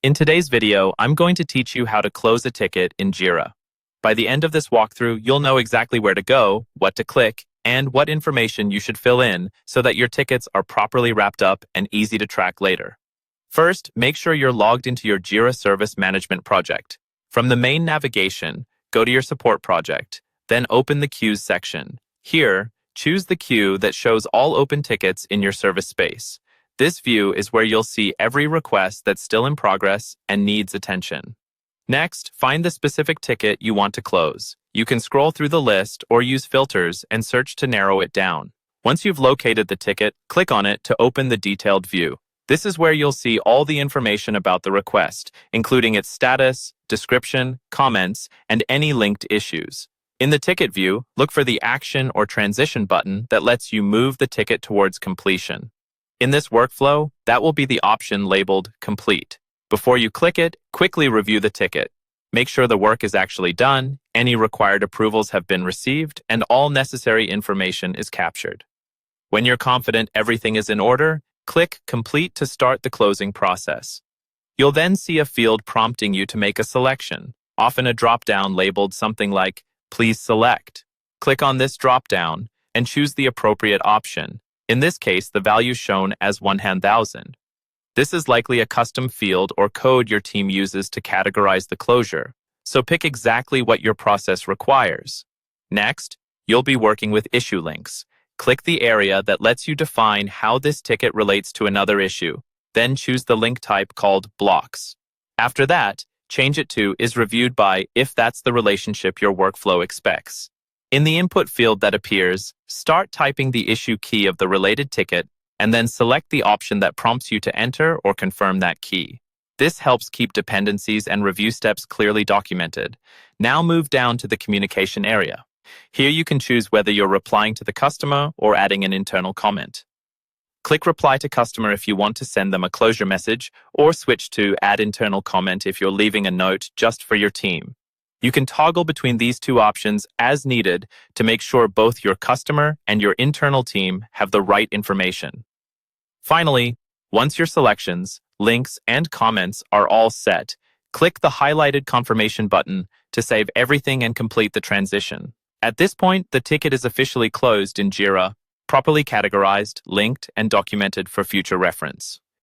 In today's video, I'm going to teach you how to close a ticket in Jira. By the end of this walkthrough, you'll know exactly where to go, what to click, and what information you should fill in so that your tickets are properly wrapped up and easy to track later. First, make sure you're logged into your Jira Service Management project. From the main navigation, go to your support project, then open the queues section. Here, choose the queue that shows all open tickets in your service space. This view is where you'll see every request that's still in progress and needs attention. Next, find the specific ticket you want to close. You can scroll through the list or use filters and search to narrow it down. Once you've located the ticket, click on it to open the detailed view. This is where you'll see all the information about the request, including its status, description, comments, and any linked issues. In the ticket view, look for the action or transition button that lets you move the ticket towards completion. In this workflow, that will be the option labeled Complete. Before you click it, quickly review the ticket. Make sure the work is actually done, any required approvals have been received, and all necessary information is captured. When you're confident everything is in order, click Complete to start the closing process. You'll then see a field prompting you to make a selection, often a drop-down labeled something like Please Select. Click on this drop-down and choose the appropriate option. In this case, the value shown as 1,000. This is likely a custom field or code your team uses to categorize the closure, so pick exactly what your process requires. Next, you'll be working with issue links. Click the area that lets you define how this ticket relates to another issue, then choose the link type called Blocks. After that, change it to is reviewed by if that's the relationship your workflow expects. In the input field that appears, start typing the issue key of the related ticket and then select the option that prompts you to enter or confirm that key. This helps keep dependencies and review steps clearly documented. Now move down to the communication area. Here you can choose whether you're replying to the customer or adding an internal comment. Click Reply to Customer if you want to send them a closure message, or switch to Add Internal Comment if you're leaving a note just for your team. You can toggle between these two options as needed to make sure both your customer and your internal team have the right information. Finally, once your selections, links, and comments are all set, click the highlighted confirmation button to save everything and complete the transition. At this point, the ticket is officially closed in Jira, properly categorized, linked, and documented for future reference.